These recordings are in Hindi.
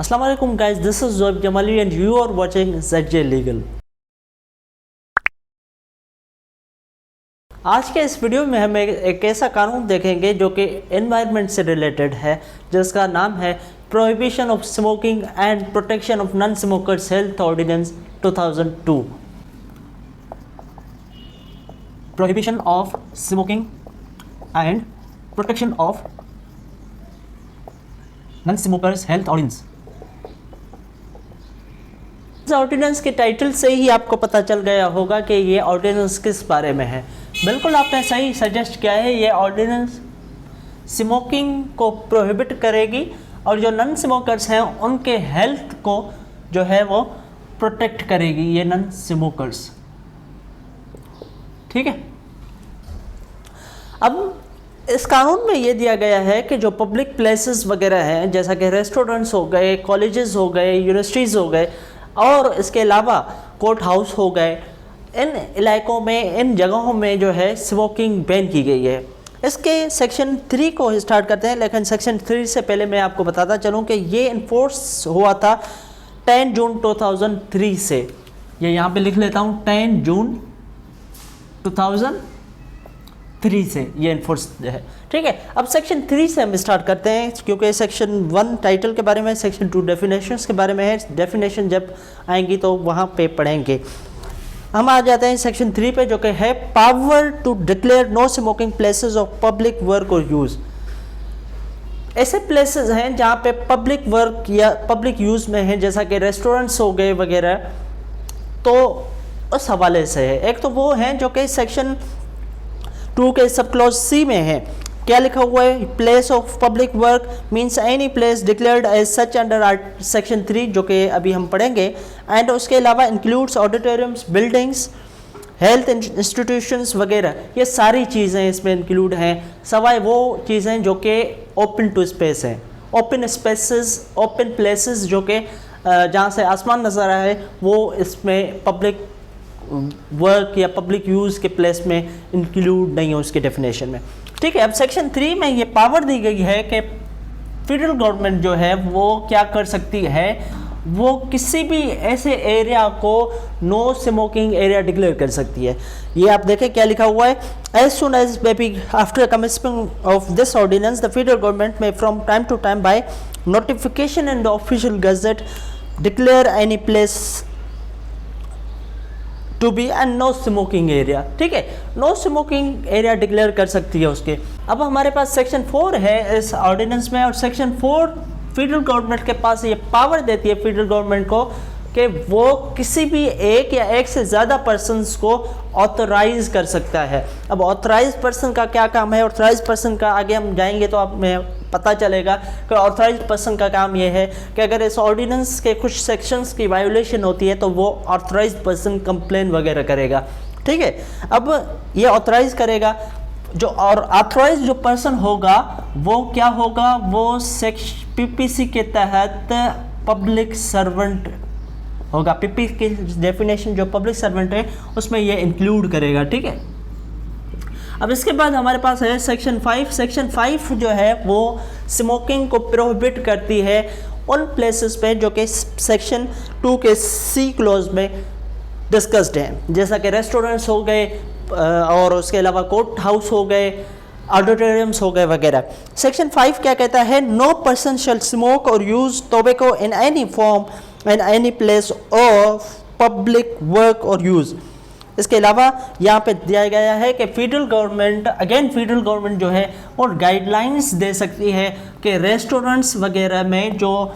अस्सलाम वालेकुम guys, this is Zoeb Jamali and you are watching ZJ legal. आज के इस वीडियो में हम एक ऐसा कानून देखेंगे जो कि एनवायरनमेंट से रिलेटेड है, जिसका नाम है prohibition of smoking and protection of non smokers health ordinance 2002। Prohibition of smoking and protection of non smokers health ordinance. इस ऑर्डिनेंस के टाइटल से ही आपको पता चल गया होगा कि ये ऑर्डिनेंस किस बारे में है। बिल्कुल आपने सही सजेस्ट किया है, ये ऑर्डिनेंस स्मोकिंग को प्रोहिबिट करेगी और जो नॉन स्मोकर्स हैं उनके हेल्थ को जो है वो प्रोटेक्ट करेगी, ये नॉन स्मोकर्स। ठीक है, अब इस कानून में ये दिया गया है कि जो पब्लिक प्लेसेस वगैरह हैं, जैसा कि रेस्टोरेंट्स हो गए, कॉलेजेस हो गए, यूनिवर्सिटीज़ हो गए और इसके अलावा कोर्ट हाउस हो गए, इन इलाकों में, इन जगहों में जो है स्मोकिंग बैन की गई है। इसके सेक्शन 3 को स्टार्ट करते हैं, लेकिन सेक्शन 3 से पहले मैं आपको बताता चलूँ कि ये इन्फोर्स हुआ था 10 जून 2003 से। ये यहाँ पे लिख लेता हूँ, 10 जून 2003 से ये इन्फोर्स है। ठीक है, अब सेक्शन 3 से हम स्टार्ट करते हैं, क्योंकि सेक्शन 1 टाइटल के बारे में, सेक्शन 2 डेफिनेशंस के बारे में है। डेफिनेशन जब आएंगी तो वहाँ पे पढ़ेंगे। हम आ जाते हैं सेक्शन 3 पे, जो कि है power to declare no smoking places of public work और यूज़। ऐसे प्लेसेस हैं जहाँ पे पब्लिक वर्क या पब्लिक यूज़ में है, जैसा कि रेस्टोरेंट्स हो गए वगैरह, तो उस हवाले से है। एक तो वो हैं जो कि सेक्शन 2 के सब क्लॉज सी में है। क्या लिखा हुआ है? Place of public work means any place declared as such under section 3, जो कि अभी हम पढ़ेंगे। एंड उसके अलावा includes auditoriums, buildings, health institutions वगैरह, ये सारी चीज़ें इसमें इंक्लूड हैं, सवाए वो चीज़ें जो कि ओपन टू स्पेस हैं। ओपन स्पेसेस, ओपन प्लेसेस जो कि जहाँ से आसमान नज़र आए, वो इसमें पब्लिक वर्क या पब्लिक यूज़ के प्लेस में इंक्लूड नहीं है उसके डेफिनेशन में। ठीक है, अब सेक्शन 3 में ये पावर दी गई है कि फेडरल गवर्नमेंट जो है वो क्या कर सकती है, वो किसी भी ऐसे एरिया को नो स्मोकिंग एरिया डिक्लेयर कर सकती है। ये आप देखें क्या लिखा हुआ है, as soon as baby after commencement of this ordinance the federal government may from time to time by notification and official gazette declare any place to be and no smoking area. ठीक है, नो स्मोकिंग एरिया डिक्लेयर कर सकती है उसके। अब हमारे पास सेक्शन 4 है इस ऑर्डिनेंस में, और सेक्शन 4 फेडरल गवर्नमेंट के पास ये पावर देती है फेडरल गवर्नमेंट को कि वो किसी भी एक या एक से ज़्यादा पर्सनस को ऑथराइज कर सकता है। अब ऑथराइज पर्सन का क्या काम है? ऑथराइज पर्सन का आगे हम जाएंगे तो आप में पता चलेगा कि ऑथराइज पर्सन का काम ये है कि अगर इस ऑर्डिनेंस के कुछ सेक्शंस की वायोलेशन होती है तो वो ऑथराइज पर्सन कंप्लेन वगैरह करेगा। ठीक है, अब ये ऑथराइज करेगा जो, और ऑथराइज जो पर्सन होगा वो क्या होगा? वो PPC के तहत पब्लिक सर्वेंट होगा। पीपी की डेफिनेशन जो पब्लिक सर्वेंट है उसमें ये इंक्लूड करेगा। ठीक है, अब इसके बाद हमारे पास है सेक्शन 5। सेक्शन 5 जो है वो स्मोकिंग को प्रोहिबिट करती है उन प्लेसेस पे जो कि सेक्शन 2 के C क्लॉज में डिस्कस्ड हैं, जैसा कि रेस्टोरेंट्स हो गए और उसके अलावा कोर्ट हाउस हो गए, ऑडिटोरियम्स हो गए वगैरह। सेक्शन 5 क्या कहता है? नो पर्सन शैल स्मोक और use tobacco in any form in any place of public work और यूज़। इसके अलावा यहाँ पे दिया गया है कि फेडरल गवर्नमेंट जो है वो गाइडलाइंस दे सकती है कि रेस्टोरेंट्स वगैरह में जो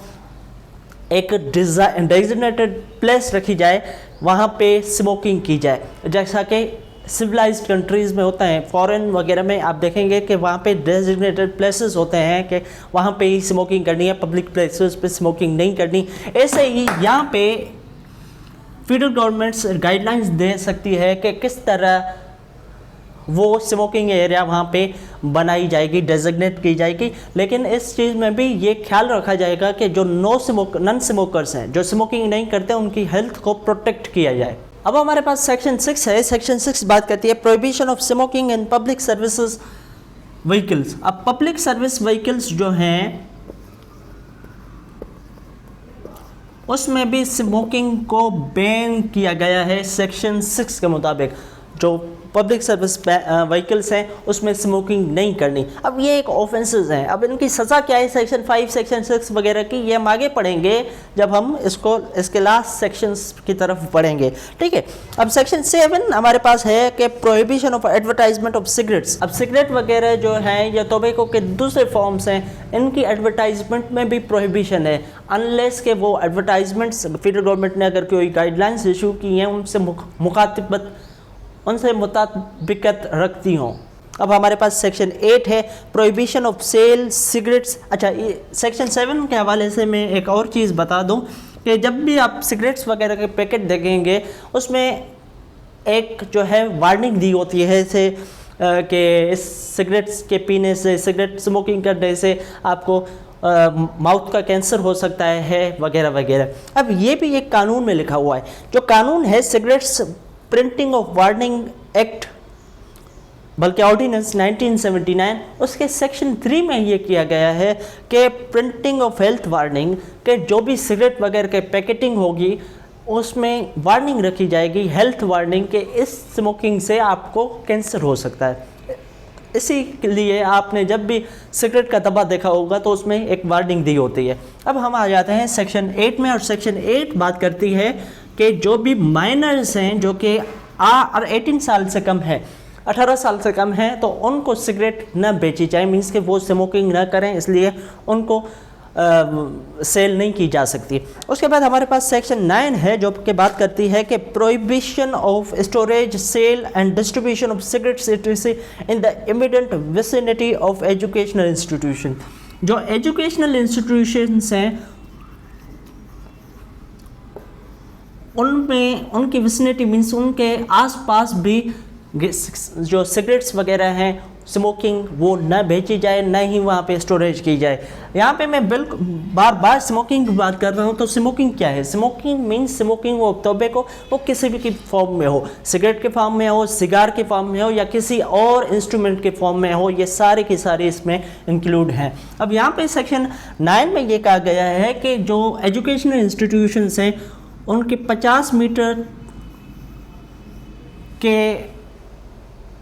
एक डेजिग्नेटेड प्लेस रखी जाए, वहाँ पे स्मोकिंग की जाए, जैसा कि सिविलाइज्ड कंट्रीज़ में होता है। फॉरेन वगैरह में आप देखेंगे कि वहाँ पे डेजिग्नेटेड प्लेसेस होते हैं कि वहाँ पे ही स्मोकिंग करनी है, पब्लिक प्लेसेस पे स्मोकिंग नहीं करनी। ऐसे ही यहाँ पे फेडरल गवर्नमेंट्स गाइडलाइंस दे सकती है कि किस तरह वो स्मोकिंग एरिया वहाँ पे बनाई जाएगी, डेजिग्नेट की जाएगी। लेकिन इस चीज़ में भी ये ख्याल रखा जाएगा कि जो नॉन स्मोकर्स हैं, जो स्मोकिंग नहीं करते, उनकी हेल्थ को प्रोटेक्ट किया जाए। अब हमारे पास सेक्शन 6 है। सेक्शन 6 बात करती है prohibition of smoking in public services vehicles. अब पब्लिक सर्विस व्हीकल्स जो हैं उसमें भी स्मोकिंग को बैन किया गया है सेक्शन 6 के मुताबिक। जो पब्लिक सर्विस व्हीकल्स हैं उसमें स्मोकिंग नहीं करनी। अब ये एक ऑफेंसेस हैं, अब इनकी सज़ा क्या है सेक्शन 5 सेक्शन 6 वगैरह की, ये हम आगे पढ़ेंगे जब हम इसके लास्ट सेक्शंस की तरफ पढ़ेंगे, ठीक है। अब सेक्शन 7 हमारे पास है कि prohibition of advertisement of cigarettes. अब सिगरेट वगैरह जो हैं या टोबैको के दूसरे फॉर्म्स हैं, इनकी एडवर्टाइजमेंट में भी प्रोहिबिशन है, अनलेस के वो एडवर्टाइजमेंट्स फेडरल गवर्नमेंट ने अगर कोई गाइडलाइंस इशू की हैं उनसे मुताबिकत रखती हों। अब हमारे पास सेक्शन 8 है प्रोहिबिशन ऑफ सेल सिगरेट्स। अच्छा, सेक्शन 7 के हवाले से मैं एक और चीज़ बता दूं कि जब भी आप सिगरेट्स वगैरह के पैकेट देखेंगे उसमें एक जो है वार्निंग दी होती है जैसे कि इस सिगरेट्स के पीने से, सिगरेट स्मोकिंग करने से आपको माउथ का कैंसर हो सकता है वगैरह वगैरह। अब ये भी एक कानून में लिखा हुआ है, जो कानून है cigarettes printing of warning act, बल्कि ऑर्डिनेंस 1979, उसके सेक्शन 3 में ये किया गया है कि प्रिंटिंग ऑफ हेल्थ वार्निंग के जो भी सिगरेट वगैरह के पैकेटिंग होगी उसमें वार्निंग रखी जाएगी, हेल्थ वार्निंग के इस स्मोकिंग से आपको कैंसर हो सकता है। इसी लिए आपने जब भी सिगरेट का डब्बा देखा होगा तो उसमें एक वार्निंग दी होती है। अब हम आ जाते हैं सेक्शन 8 में, और सेक्शन 8 बात करती है कि जो भी माइनर्स हैं जो कि 18 साल से कम है, 18 साल से कम है, तो उनको सिगरेट न बेची जाए, मीन्स कि वो स्मोकिंग न करें, इसलिए उनको सेल नहीं की जा सकती। उसके बाद हमारे पास सेक्शन 9 है जो कि बात करती है कि prohibition of storage, sale and distribution of cigarettes in the immediate vicinity of educational institution. जो एजुकेशनल इंस्टीट्यूशंस हैं उनमें उनकी विसिनिटी मीन्स उनके आसपास भी जो सिगरेट्स वगैरह हैं स्मोकिंग वो न बेची जाए, न ही वहाँ पे स्टोरेज की जाए। यहाँ पे मैं बिल्कुल बार बार स्मोकिंग की बात कर रहा हूँ, तो स्मोकिंग क्या है? स्मोकिंग मीन्स स्मोकिंग वो टोबैको वो किसी भी की फॉर्म में हो, सिगरेट के फॉर्म में हो, सिगार के फॉर्म में हो, या किसी और इंस्ट्रूमेंट के फॉर्म में हो, ये सारे के सारे इसमें इंक्लूड हैं। अब यहाँ पे सेक्शन 9 में ये कहा गया है कि जो एजुकेशनल इंस्टीट्यूशंस हैं उनके 50 मीटर के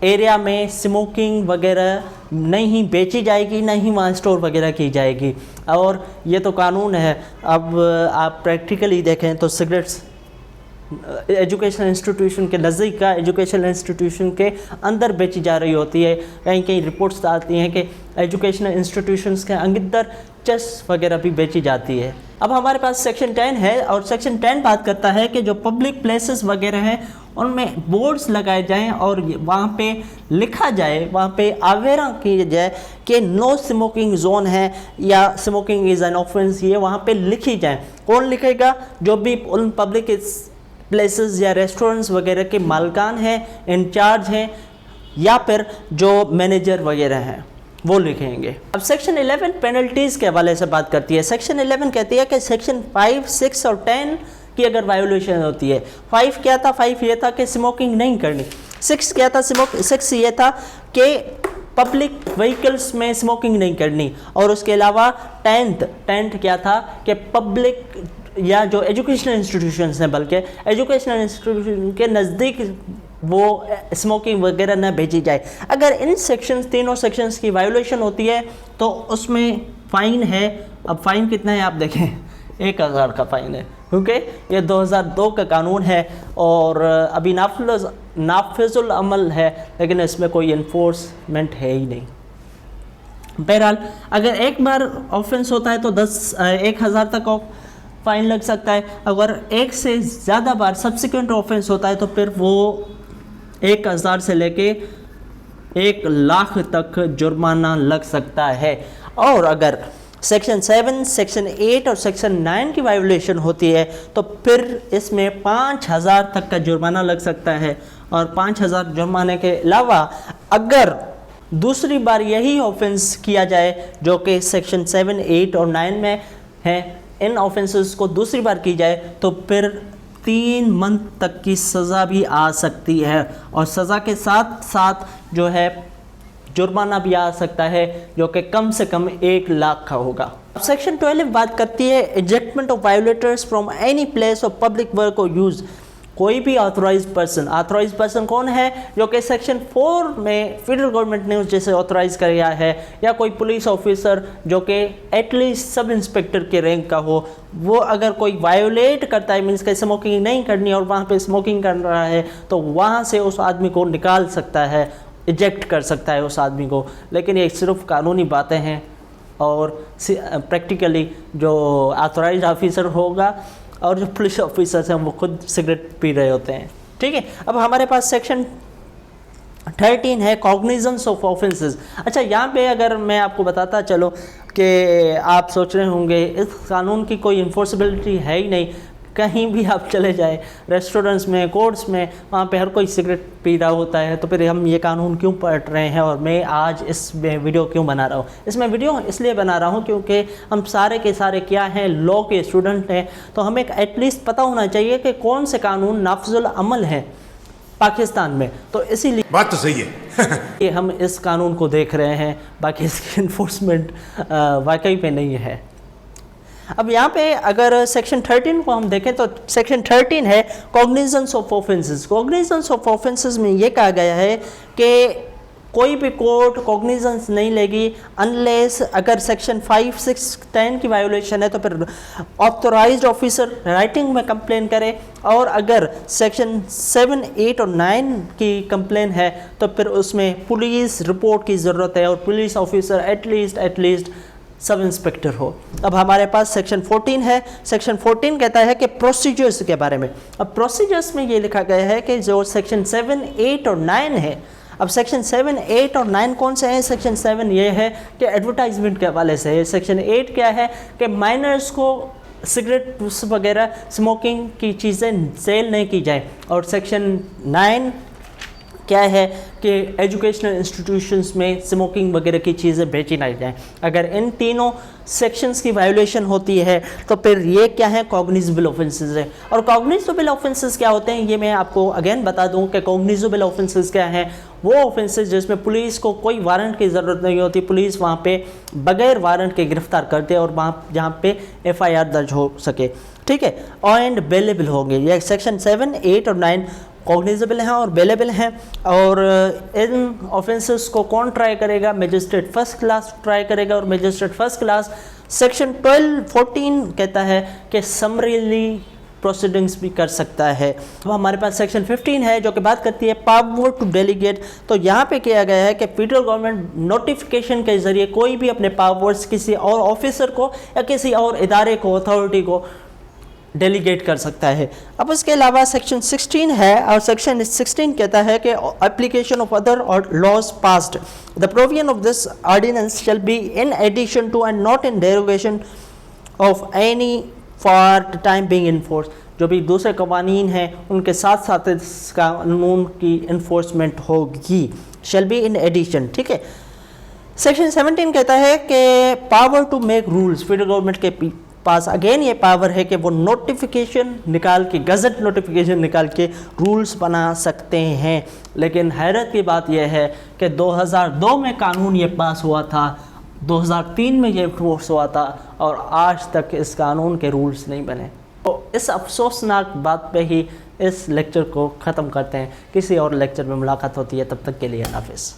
एरिया में स्मोकिंग वगैरह नहीं बेची जाएगी, नहीं वहाँ स्टोर वगैरह की जाएगी। और ये तो कानून है। अब आप प्रैक्टिकली देखें तो सिगरेट्स एजुकेशनल इंस्टीट्यूशन के नज़दीक का एजुकेशनल इंस्टीट्यूशन के अंदर बेची जा रही होती है। कहीं कहीं रिपोर्ट्स आती हैं कि एजुकेशनल इंस्टीट्यूशंस के अंदर चेस वगैरह भी बेची जाती है। अब हमारे पास सेक्शन 10 है, और सेक्शन 10 बात करता है कि जो पब्लिक प्लेसेस वगैरह हैं उनमें बोर्ड्स लगाए जाएं और वहाँ पे लिखा जाए, वहाँ पे अवेयर किया जाए कि नो स्मोकिंग जोन है या स्मोकिंग इज़ एन ऑफेंस, ये वहाँ पे लिखी जाए। कौन लिखेगा? जो भी उन पब्लिक प्लेसेस या रेस्टोरेंट्स वगैरह के मालिकान हैं, इंचार्ज हैं, या फिर जो मैनेजर वगैरह हैं वो लिखेंगे। अब सेक्शन 11 पेनल्टीज़ के हवाले से बात करती है। सेक्शन 11 कहती है कि सेक्शन 5, 6 और 10 की अगर वायोलेशन होती है। 5 क्या था? 5 ये था कि स्मोकिंग नहीं करनी। 6 क्या था? 6 ये था कि पब्लिक व्हीकल्स में स्मोकिंग नहीं करनी। और उसके अलावा 10th क्या था कि पब्लिक या जो एजुकेशनल इंस्टीट्यूशंस हैं, बल्कि एजुकेशनल इंस्टीट्यूशन के नज़दीक वो स्मोकिंग वगैरह न भेजी जाए। अगर इन सेक्शंस, तीनों सेक्शंस की वायोलेशन होती है तो उसमें फ़ाइन है। अब फ़ाइन कितना है आप देखें, 1000 का फ़ाइन है, क्योंकि ये 2002 का कानून है और अभी नाफिजुल अमल है, लेकिन इसमें कोई इन्फोर्समेंट है ही नहीं। बहरहाल अगर एक बार ऑफेंस होता है तो 1000 तक फ़ाइन लग सकता है। अगर एक से ज़्यादा बार सब्सिक्वेंट ऑफेंस होता है तो फिर वो 1000 से लेके 1,00,000 तक जुर्माना लग सकता है। और अगर सेक्शन 7, सेक्शन 8 और सेक्शन 9 की वायोलेशन होती है तो फिर इसमें 5000 तक का जुर्माना लग सकता है। और 5000 जुर्माने के अलावा अगर दूसरी बार यही ऑफेंस किया जाए जो कि सेक्शन 7, 8 और 9 में है, इन ऑफेंसेस को दूसरी बार की जाए तो फिर 3 मंथ तक की सज़ा भी आ सकती है। और सज़ा के साथ साथ जो है जुर्माना भी आ सकता है, जो कि कम से कम 1,00,000 का होगा। सेक्शन 12 बात करती है ejectment of violators from any place of public work और यूज़। कोई भी ऑथराइज पर्सन कौन है, जो कि सेक्शन 4 में फेडरल गवर्नमेंट ने जैसे ऑथराइज किया है, या कोई पुलिस ऑफिसर जो कि एटलीस्ट सब इंस्पेक्टर के रैंक का हो, वो अगर कोई वायोलेट करता है, मीन्स कि स्मोकिंग नहीं करनी और वहाँ पे स्मोकिंग कर रहा है, तो वहाँ से उस आदमी को निकाल सकता है, इजेक्ट कर सकता है उस आदमी को। लेकिन ये सिर्फ कानूनी बातें हैं और प्रैक्टिकली जो ऑथराइज ऑफिसर होगा और जो पुलिस ऑफिसर्स हैं वो खुद सिगरेट पी रहे होते हैं। ठीक है, अब हमारे पास सेक्शन 13 है कॉग्निजेंस ऑफ ऑफेंसेस। अच्छा, यहाँ पे अगर मैं आपको बताता चलो कि आप सोच रहे होंगे इस कानून की कोई इन्फोर्सिबिलिटी है ही नहीं, कहीं भी आप चले जाए, रेस्टोरेंट्स में, कोर्ट्स में, वहाँ पे हर कोई सिगरेट पी रहा होता है, तो फिर हम ये कानून क्यों पढ़ रहे हैं और मैं आज इस वीडियो क्यों बना रहा हूँ। इसमें वीडियो इसलिए बना रहा हूँ क्योंकि हम सारे के सारे क्या हैं, लॉ के स्टूडेंट हैं, तो हमें एटलीस्ट पता होना चाहिए कि कौन से कानून नाफिजुल अमल हैं पाकिस्तान में। तो इसीलिए बात तो सही है कि हम इस कानून को देख रहे हैं, बाकी इसकी इन्फोर्समेंट वाकई पे नहीं है। अब यहाँ पे अगर सेक्शन 13 को हम देखें तो सेक्शन 13 है cognizance of offences. Cognizance of offences में ये कहा गया है कि कोई भी कोर्ट कॉग्निजेंस नहीं लेगी अनलेस अगर सेक्शन 5, 6, 10 की वायोलेशन है तो फिर ऑथराइज्ड ऑफिसर राइटिंग में कंप्लेन करे, और अगर सेक्शन 7, 8 और 9 की कंप्लेन है तो फिर उसमें पुलिस रिपोर्ट की ज़रूरत है और police officer at least sub inspector हो। अब हमारे पास सेक्शन 14 है। सेक्शन 14 कहता है कि प्रोसीजर्स के बारे में। अब प्रोसीजर्स में ये लिखा गया है कि जो सेक्शन 7, 8 और 9 है, अब सेक्शन 7, 8 और 9 कौन से हैं? सेक्शन 7 ये है कि एडवर्टाइजमेंट के हवाले से है। सेक्शन 8 क्या है कि माइनर्स को सिगरेट वगैरह स्मोकिंग की चीज़ें सेल नहीं की जाए, और सेक्शन 9 क्या है कि एजुकेशनल इंस्टीट्यूशंस में स्मोकिंग वगैरह की चीज़ें बेची नहीं जाएँ। अगर इन तीनों सेक्शंस की वायोलेशन होती है तो फिर ये क्या है, कॉग्निजेबल ऑफेंसेस है। और कॉग्निजेबल ऑफेंसेस क्या होते हैं ये मैं आपको अगेन बता दूं कि कॉग्निजेबल ऑफेंसेस क्या हैं। वो ऑफेंसेस जिसमें पुलिस को कोई वारंट की ज़रूरत नहीं होती, पुलिस वहाँ पे बगैर वारंट के गिरफ्तार करते और वहाँ जहाँ पे FIR दर्ज हो सके। ठीक है, एंड बेलेबल होंगे। ये सेक्शन 7, 8 और 9 कॉग्निजेबल हैं और बेलेबल हैं। और इन ऑफेंसेस को कौन ट्राई करेगा? मैजिस्ट्रेट फर्स्ट क्लास ट्राई करेगा, और मैजिस्ट्रेट फर्स्ट क्लास सेक्शन 14 कहता है कि समरीली प्रोसीडिंग्स भी कर सकता है। अब हमारे पास सेक्शन 15 है जो कि बात करती है पावर टू डेलीगेट। तो यहाँ पे किया गया है कि फेडरल गवर्नमेंट नोटिफिकेशन के ज़रिए कोई भी अपने पावर्स किसी और ऑफिसर को या किसी और इदारे को, अथॉरिटी को डेलीगेट कर सकता है। अब उसके अलावा सेक्शन 16 है, और सेक्शन 16 कहता है कि एप्लीकेशन ऑफ अदर और laws passed, the provision of this ordinance shall be in addition to and not in derogation of any for the time being in force. जो भी दूसरे कवानीन हैं उनके साथ साथ इस कानून की इन्फोर्समेंट होगी, शैल बी इन एडिशन। ठीक है, सेक्शन 17 कहता है कि power to make rules. Federal government के पास अगेन ये पावर है कि वो नोटिफिकेशन निकाल के, गज़ट नोटिफिकेशन निकाल के रूल्स बना सकते हैं। लेकिन हैरत की बात यह है कि 2002 में कानून ये पास हुआ था, 2003 में ये फोर्स हुआ था, और आज तक इस कानून के रूल्स नहीं बने। तो इस अफसोसनाक बात पे ही इस लेक्चर को ख़त्म करते हैं। किसी और लेक्चर में मुलाकात होती है, तब तक के लिए हाफिज़।